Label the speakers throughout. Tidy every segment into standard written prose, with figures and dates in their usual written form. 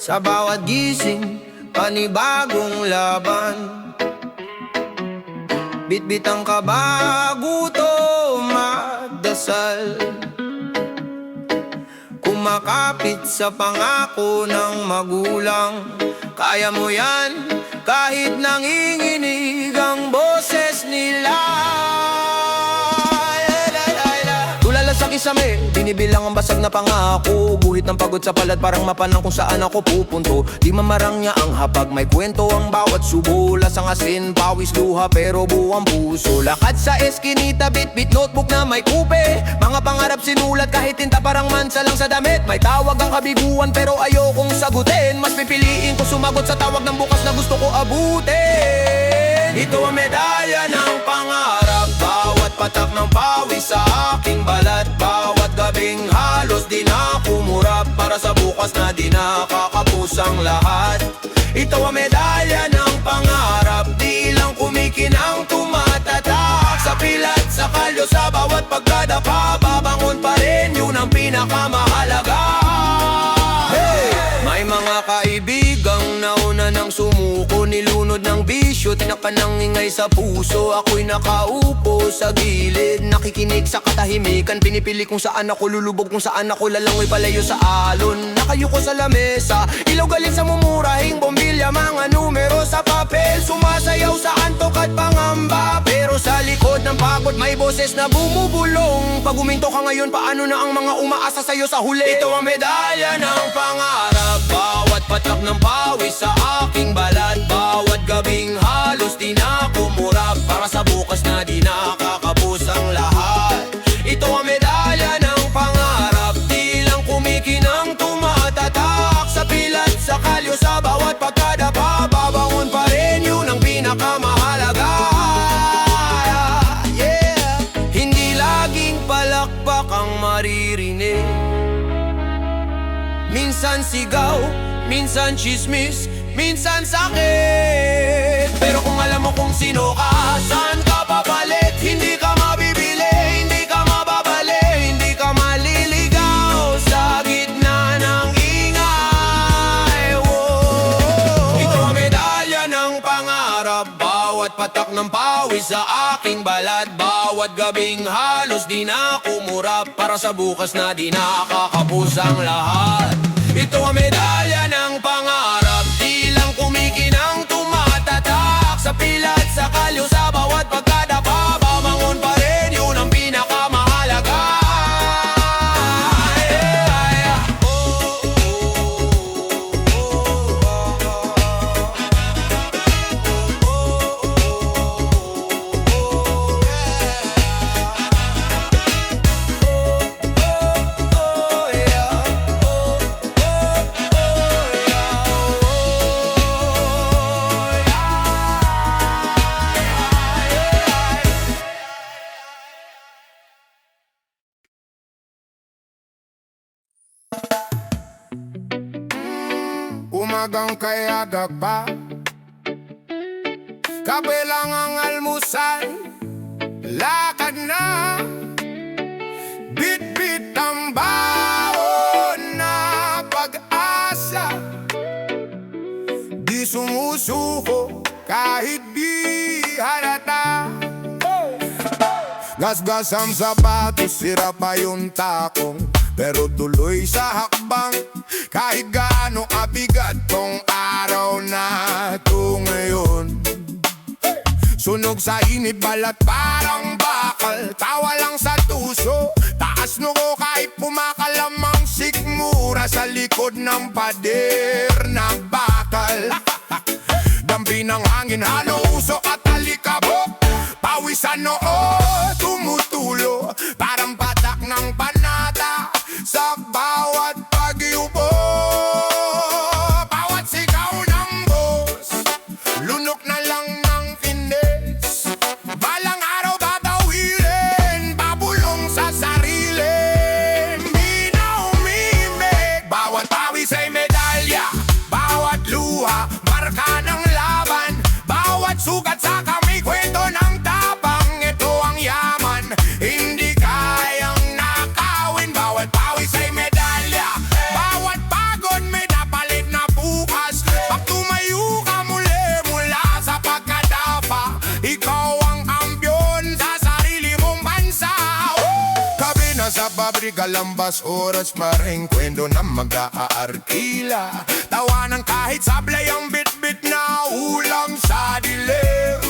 Speaker 1: Sa bawat gising, panibagong laban. Bitbit ang kaba, gutom at dasal. Kumakapit sa pangako ng magulang. Kaya mo yan, kahit nanginginig ang boses nila. Tulala sa kisame, binibilang ang basag na pangako. Guhit ng pagod sa palad, parang mapanang kung saan ako pupunto. Di mamarang niya ang hapag, may kwento ang bawat subo. Lasang asin, pawis, luha, pero buwang puso. Lakad sa eskinita, bit-bit notebook na may kupe. Mga pangarap sinulat kahit tinta parang mansa lang sa damit. May tawag ang kabiguan pero ayokong sagutin. Mas pipiliin ko sumagot sa tawag ng bukas na gusto ko abutin. Ito ang medalya ng pangarap, bawat patak ng pawis sa aking balat. Bawat gabing halos di na kumurap, para sa bukas na di nakakapos ang lahat. Ito ang medalya ng pangarap, di lang kumikinang tumatatak. Sa pilat, sa kalyo, sa bawat pagkadapa, babangon pa rin, yun ang pinakamahalaga. Hey! May mga kaibigang nauna ng sumuko, nilunod ng bisyo, tinakpan ng ingay sa puso. Ako'y nakaupo sa gilid, nakikinig sa katahimikan. Pinipili kung saan ako lulubog, kung saan ako lalangoy palayo sa alon. Nakayuko sa lamesa, ilaw galit sa mumurahing bombilya. Mga numero sa papel, sumasayaw sa antok at pangamba. Pero sa likod ng pagod may boses na bumubulong. Pag uminto ka ngayon, paano na ang mga umaasa sa'yo sa huli? Ito ang medalya ng pangarap, bawat patak ng pawis sa aking balat. Bawat gabing halos di na kumurap, para sa bukas na di nakakapos ang lahat. Ito ang medalya ng pangarap, di lang kumikinang tumatatak. Sa pilat, sa kalyo, sa bawat pagkadapa, babangon pa rin, yun ang pinakamahalaga. Yeah! Hindi laging palakpak ang maririnig, minsan sigaw, minsan chismis, minsan sakit. Pero kung alam mo kung sino ka, saan ka papalit, hindi ka mabibili, hindi ka mababali, hindi ka maliligaw sa gitna ng ingay. Whoa. Ito ang medalya ng pangarap, bawat patak ng pawis sa aking balat. Bawat gabing halos di na kumurap, para sa bukas na di nakakapos ang lahat. Ito ang medalya ng pangarap, di lang kumikinang tumatatak. Sa pilat, sa kalyo, sa bawat pagkadapa, babangon pa rin, yun ang pinakamahalaga.
Speaker 2: Umagang kayagag pa, kabilang ang almusal, lakad na, bit-bit ang baon na pag-asa. Di sumusuko kahit di halata. Gasgas ang sapatos, sira pa yung takong, pero tuloy sa hakbang. Kahit gaano abigat tong araw na to ngayon. Sunog sa init, balat parang bakal, tawa lang sa tuso, taas noo kahit pumakalamang sikmura. Sa likod ng pader na bakal, dampi ng hangin, halo usok at alikabok. Pawisan noo, tumutulo, parang patak ng panata sa bawat pag-iupo. Bawat sigaw ng boss, lunok na lang ng ines. Balang araw tatawilin, babulong sa sarili. Di na umimik, bawat pawis ay medalya, bawat luha marka ng laban. Bawat pabrika, lambas, oras, maring kwento na mag-aarkila. Tawanan kahit sablay ang bit-bit na ulam sa dilim.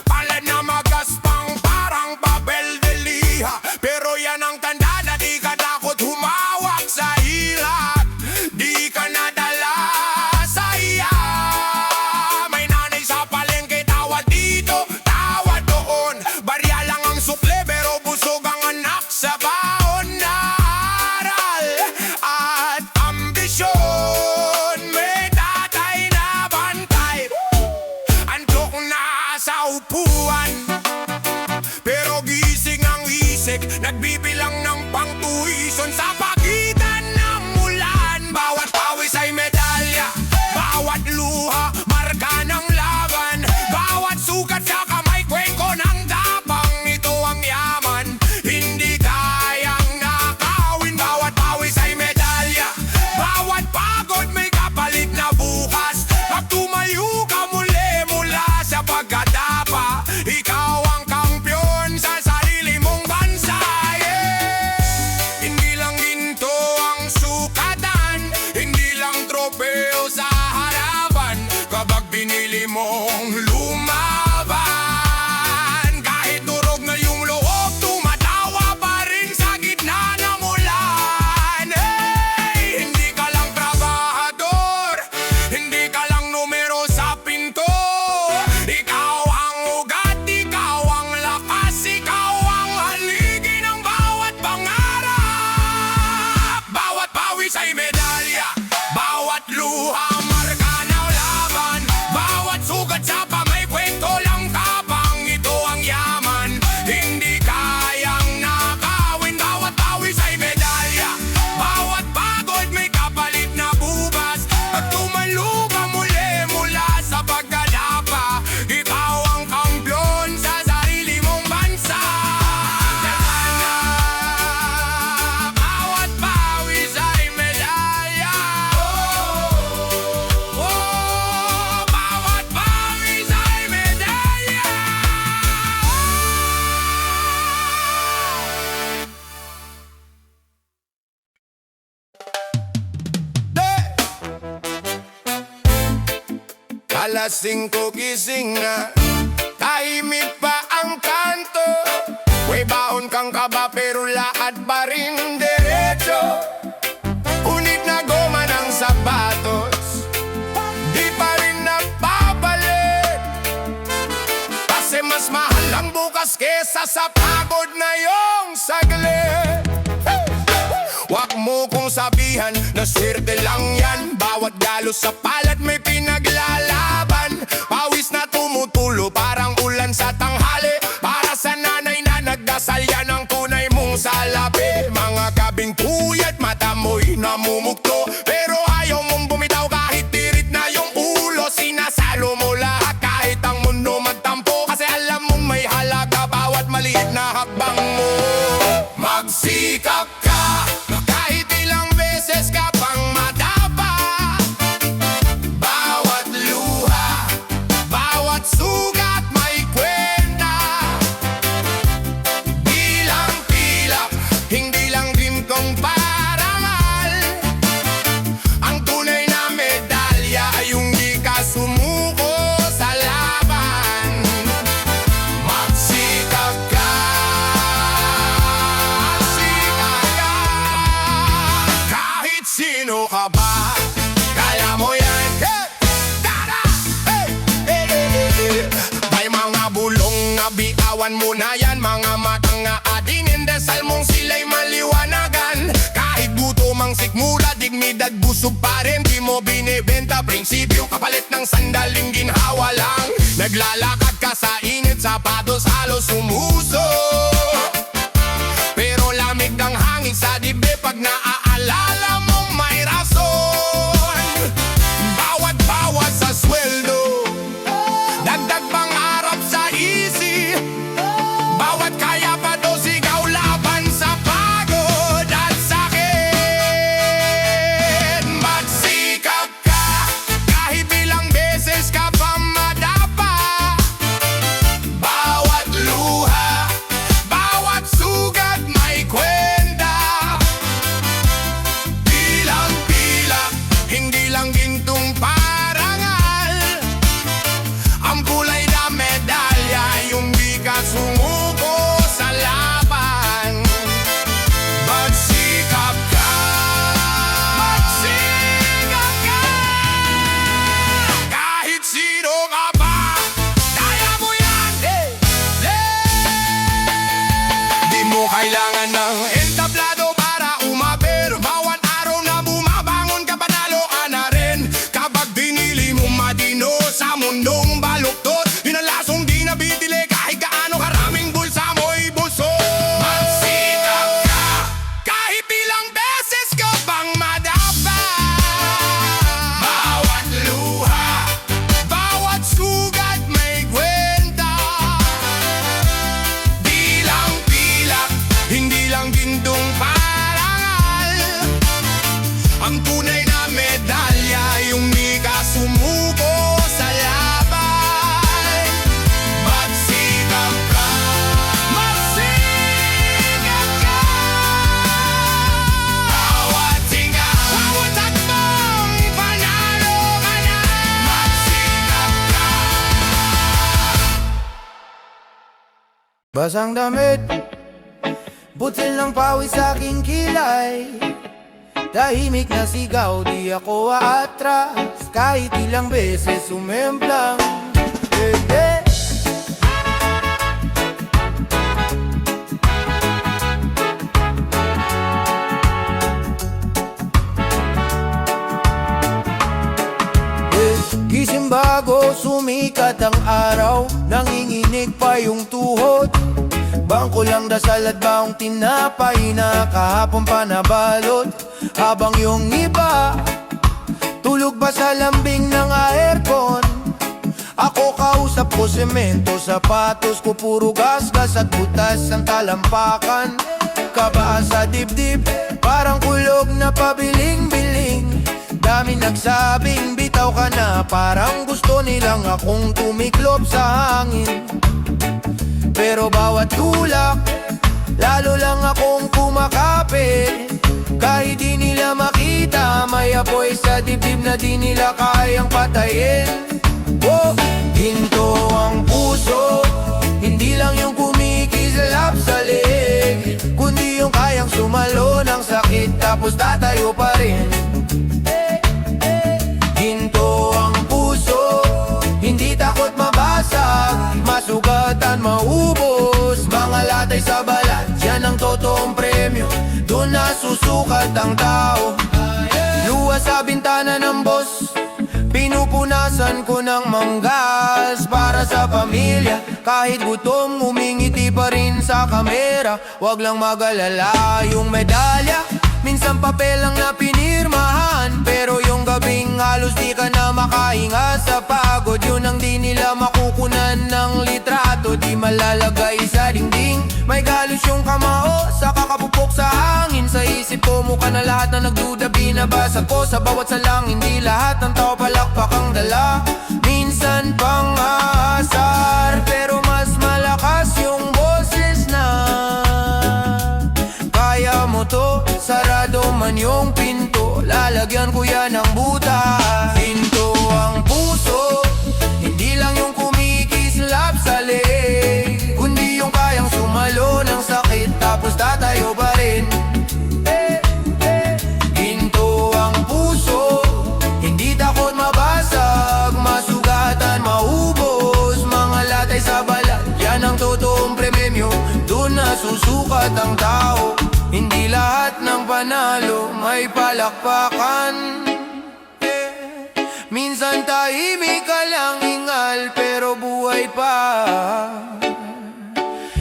Speaker 2: Palad na magaspang parang papel de liha, pero yan ang tanda na di ka takot humawak sa hilat. Di ka nadala sa iya. May nanay sa palengke, tawad dito, tawad doon. Barya lang ang sukle pero busog ang anak sa baon na aral at ambisyon. May tatay na bantay, antok na sa upuan, pero gising ang isik, nagbibilang ng pangtuition sa pagitan ng mulan. Bawat pawis ay medalya, bawat luha, marka ng laban. Bawat sugat sa kamay, kwento ng tapang. Ito ang yaman, hindi kayang nakawin. Bawat pawis ay medalya, bawat pagod may kapalit na bukas. Pag tumayo ka muli mula sa pagkadapa, ikaw ang kampyon sa sarili mong bansa. Hindi lang ginto ang sukatan, hindi lang tropeo sa harapan. Kapag binili mong lumaban, kahit durog na yung loob, tumatawa pa rin sa gitna ng ulan. Hey, hindi ka lang trabahador, hindi ka lang numero sa pinto. Ikaw ang ugat, ikaw ang lakas, ikaw ang haligi ng bawat pangarap. Bawat pawis ay medalya, bawat luha, marka ng laban. Bawat sugat sa pamay, kwento lang tapang. Ito ang yaman, hindi kayang nakawin. Bawat pawis ay medalya, bawat pagod may kapalit na bukas. At tumalo ka muli mula sa pagkadapa, ikaw ang kampyon sa sarili mong bansa. Bawat pawis ay medalya, bawat pawis ay medalya. Alas 5 gising na, tahimik pa ang kanto. May baon kang kaba pero lakad pa rin derecho. Unit na goma ng sapatos, di pa rin napabalik. Kasi mas mahal ang bukas kesa sa pagod na yung saglit. Wag mo kong sabihan na swerte lang yan. Bawat galos sa palad may pinaglalaban. Pawis na tumutulo parang ulan sa tanghali. Para sa nanay na nagdasal, yan ang tunay mong salapi. Mga gabing puyat, mata mo'y namumugto, pero ayaw mong bumitaw kahit tirit na yung ulo. Sinasalo mo lahat kahit ang mundo magtampo, kasi alam mong may halaga bawat maliit na hakbang mo. Magsikap ka kahit ilang beses ka pang madapa. Bawat luha, bawat sugat may kwenta. Di lang pilak, hindi lang gintong parangal. Ang tunay na medalya ay yung di ka sumuko sa laban. Magsikap ka, magsikap ka. Kahit sino ka ba, kaya mo yan. Hey! Tada! Hey! Hey, hey, hey, hey. May mga bulong na biawan mo na yan, mga matang nga adinin, dasal mong sila'y maliwanagan. Kahit gutom ang sikmura, dignidad busog pa rin, di mo binibenta. Prinsipyo kapalit ng sandaling ginhawa lang. Naglalakad ka sa init, sapatos halos umuso, pero lamig ng hangin sa dibdib pag naaalala mong may rason. Bawat bawas sa sweldo, dagdag pangarap sa easy. Bawat kaya pa to sigaw laban sa pagod at sakit. Magsikap ka kahit ilang beses ka pa madapa. Bawat luha,
Speaker 3: Basang damit, butil ng pawis sa aking kilay. Tahimik na sigaw, di ako aatras. Kahit ilang beses umemplang gising bago sumikat ang araw, nanginginig pa yung tuhod. Bangko lang dasal at baong tinapay na kahapon pa nabalot. Habang yung iba tulog pa sa lambing ng aircon. Ako kausap ko semento, sapatos ko puro gasgas at butas ang talampakan. Kaba sa dibdib, parang kulog na pabiling-biling. Dami nagsabing bitaw ka na, parang gusto nilang akong tumiklop sa hangin. Pero bawat tulak, lalo lang akong kumakapit. Kahit di nila makita, may apoy sa dibdib na di nila kayang patayin. Oh, ginto ang puso, hindi lang yung kumikislap sa leg, kundi yung kayang sumalo ng sakit tapos tatayo pa rin. Ginto ang puso, hindi takot mabasag, masugatan, maubos, mga latay sa balat, yan ang totoong premyo, doon nasusukat ang tao. Luwa sa bintana ng boss, pinupunasan ko ng manggas para sa pamilya. Kahit gutom, umingiti pa rin sa kamera. Wag lang mag-alala yung medalya, minsan papel lang na pinirmahan. Pero yung gabing halos di ka na makahinga sa pagod, yun ang di nila makukunan ng litrato. Di malalagay sa dingding, may galos yung kamao sa kakapupok sa hangin. Sa isip ko mukha na lahat na nagduda, binabasa ko sa bawat salang. Hindi lahat ng tao palakpak ang dala, minsan pang aasar. Pero mas malakas yung boses na kaya mo to, sarado man yung pinto, lalagyan ko yan ng butas. Pinto ang puso, hindi lang yung kumikislap sa leg, kundi yung kayang sumalo ng sakit tapos tatayo pa rin. Pinto ang puso, hindi takot mabasag, masugatan, maubos, mga latay sa balat, yan ang totoong premyo, doon nasusukat ang tao. Hindi lahat ng panalo may palakpakan. Minsan tahimik ka lang hingal pero buhay pa.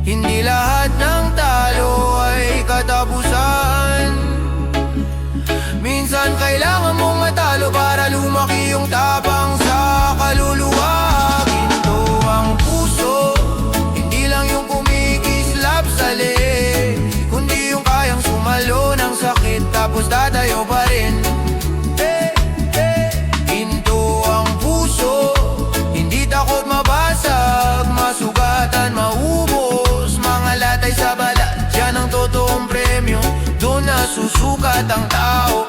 Speaker 3: Hindi lahat ng talo ay katapusan. Minsan kailangan mong matalo para lumaki yung tapang sa kaluluwa. Ginto ang puso, hindi lang yung kumikislap sa leg, kundi yung kayang sumalo ng sakit tapos tatayo pa rin. Ginto ang puso, hindi takot mabasag, masugatan, maubos, mga latay sa balat, yan ang totoong premyo, doon nasusukat ang tao.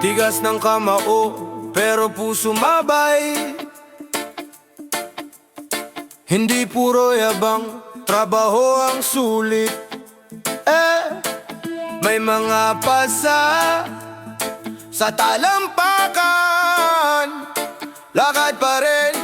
Speaker 3: Tigas ng kamao, pero puso mabay. Hindi puro yabang, trabaho ang sulit. May mga pasa sa talampakan, lakad pa rin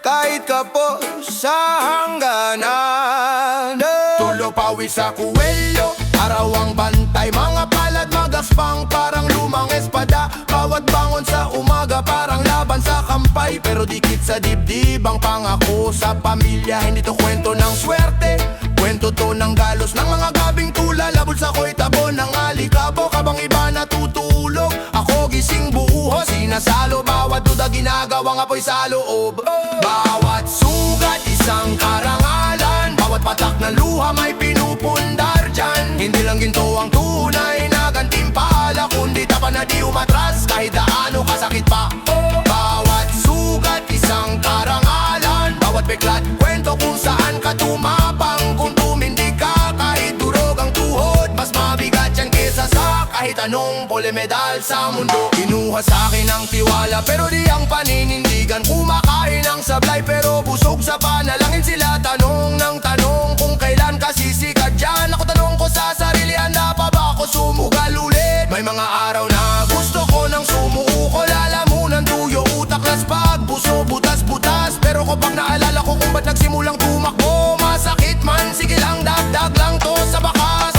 Speaker 3: kahit kapos sa hangganan. Tulo pawis sa kuwelyo, araw ang bantay, mga palad magaspang parang lumang espada. Bawat bangon sa umaga parang laban sa kampay, pero dikit sa dibdib ang pangako sa pamilya. Hindi to kwento ng swerte, kwento
Speaker 2: kwento to ng galos ng mga gabing tula. Labol sa ko'y tabon ng alikabo, kabang iba natutulog, ako gising buhos. Sinasalo bawat duda, ginagawang apoy sa loob. Bawat sugat isang karangalan, bawat patak na luha may pinupundar dyan. Hindi lang ginto ang tunay na gantimpala, kundi tapa na di umatras kahit daano kasakit pa. Bawat sugat isang karangalan, bawat beklat kwento kung saan ka tumapang. Kung tumindig ka kahit durog ang tuhod, mas mabigat yan kesa sa kahit anong polemedal sa mundo. Kinuha sa akin ang tiwala pero di ang paninindigan. Kumakain ng sablay pero busog sa panalangin. Sila tanong ng tanong kung kailan ka sisikat dyan. Ako tanong ko sa sarili, handa pa ba ako sumugal ulit? May mga araw na gusto ko nang sumuko, lalamunan tuyo utak las pagbuso, butas-butas. Pero kapag naalala ko kung ba't nagsimulang tumakbo, masakit man, sige lang, dagdag lang to sa bakas.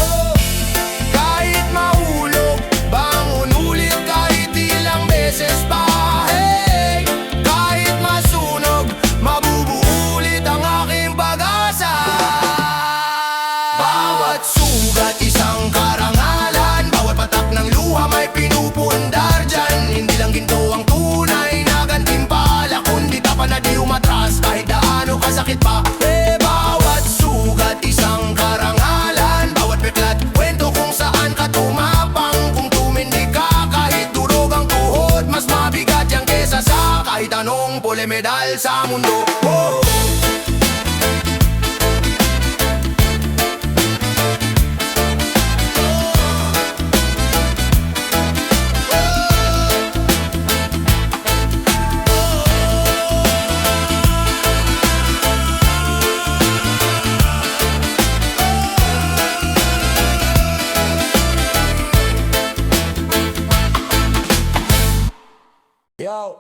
Speaker 2: Kahit mahulog, bangon ulit kahit ilang beses pa. Hey, kahit masunog, mabubuo ulit ang aking pag-asa. Bawat sugat isang karangalan, bawat patak ng luha may pinupundar dyan. Hindi lang ginto ang tunay na gantimpala, kundi tapa na di umatras kahit daano kasakit pa. Bawat sugat isang karangalan, bawat beklat kwento kung saan ka tumapang. Kung tumindig ka kahit durog ang tuhod, mas mabigat yan kesa sa kahit anong polemedal sa mundo. Yo.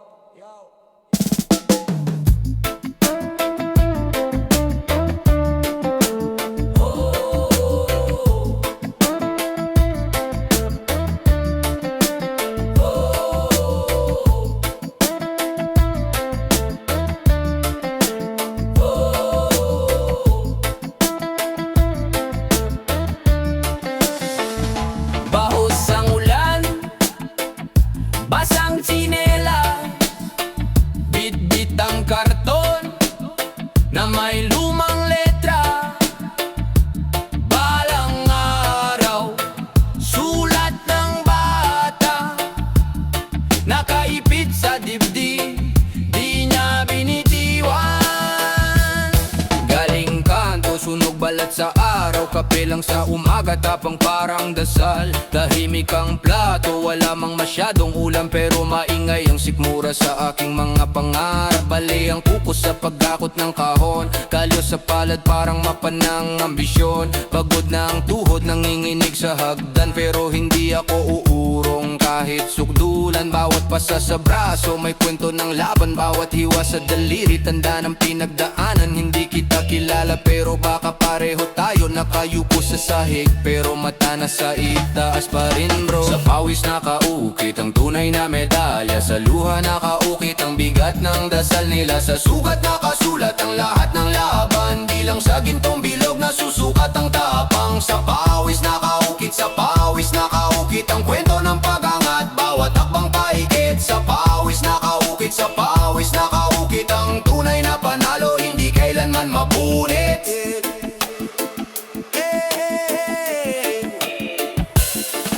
Speaker 4: Bahos ang ulan, basang tsinela, bit-bit ang karton na may lumang letra. Balang araw, sulat ng bata, nakaipit sa dibdib, di niya binitiwan. Galing kanto, sunog balat sa araw, kape lang sa umaga, tapang parang dasal. Tahimik ang plato, wala mang masyadong ulam, pero maingay ang sikmura sa aking mga pangarap. Bali ang kuko sa pagkakot ng kahon, kalyo sa palad parang mapanang ambisyon. Pagod na ang tuhod, nanginginig sa hagdan, pero hindi ako uurong kahit sukdulan. Bawat pasa sa braso, may kwento ng laban, bawat hiwa sa daliri, tanda ng pinagdaanan. Hindi kita kilala pero baka pareho tayo, nakayuko sa sahig pero mata na sa itaas pa rin bro. Sa pawis nakaukit ang tunay na medalya, sa luha nakaukit ang bigat ng dasal nila. Sa sugat nakasulat ang lahat ng laban, di lang sa gintong bilog na susukat ang tapang. Sa pawis nakaukit, sa pawis nakaukit ang kwento ng pagangat, bawat takbang paikit. Sa pawis nakaukit, sa pawis nakaukit ang tunay na panalo, hindi kailanman mapunit.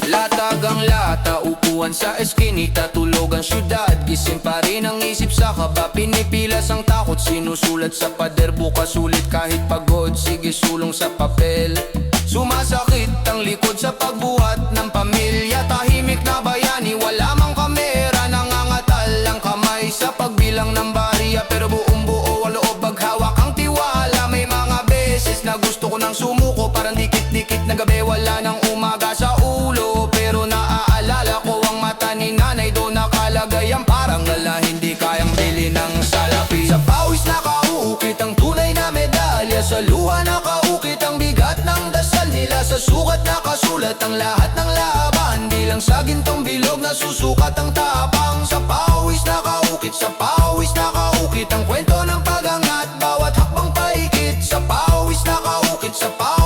Speaker 4: Latag ang lata, upuan sa eskinita, tulog ang syudad, gising pa rin ang isip sa kaba. Pinipilas ang takot, sinusulat sa pader, bukas ulit kahit pagod, sige sulong sa papel. Sumasakit ang likod sa pagbuhat ng pamilya, tahimik na bayani, wala mang kamera, nangangatal ang kamay sa pagbilang ng barya. Pero buong buo ang loob, paghawak ang tiwala. May mga beses na gusto ko nang sumuko, parang dikit-dikit na gabi, wala nang umaga sa ulo. Pero naaalala ko ang mata ni nanay, doon nakalagay ang parang lala, hindi kayang bili ng salapi. Sa pawis nakaukit ang tunay na medalya, sa luha nakaukit ang bigat ng dasal nila. Sa sugat nakasulat ang lahat ng laban, di lang sa gintong bilog na susukat ang tapang. Sa pawis nakaukit, sa pawis nakaukit ang kwento ng pagangat, bawat hakbang paikit. Sa pawis nakaukit, sa pawis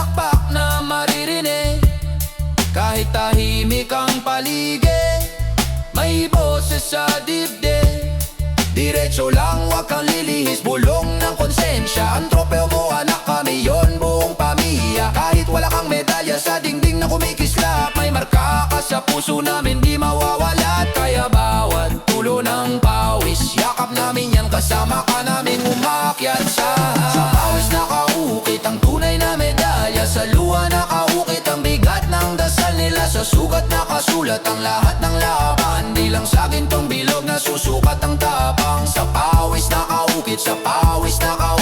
Speaker 4: palakpak na maririnig. Kahit tahimik ang paligid, may boses sa dibdib. Diretso lang, wag kang lilihis, bulong ng konsensya. Ang tropeo mo, anak, kami yon, buong pamilya. Kahit wala kang medalya sa dingding na kumikislap, may marka ka sa puso namin, di mawawala. Kaya bawat tulo ng pawis, yakap namin yan, kasama ka namin umakyat sa pawis nakaukit ang tunay na medalya. Sa luha nakaukit ang bigat ng dasal nila. Sa sugat nakasulat ang lahat ng laban. Di lang sa gintong bilog na susukat ang tapang. Sa pawis nakaukit, sa pawis nakaukit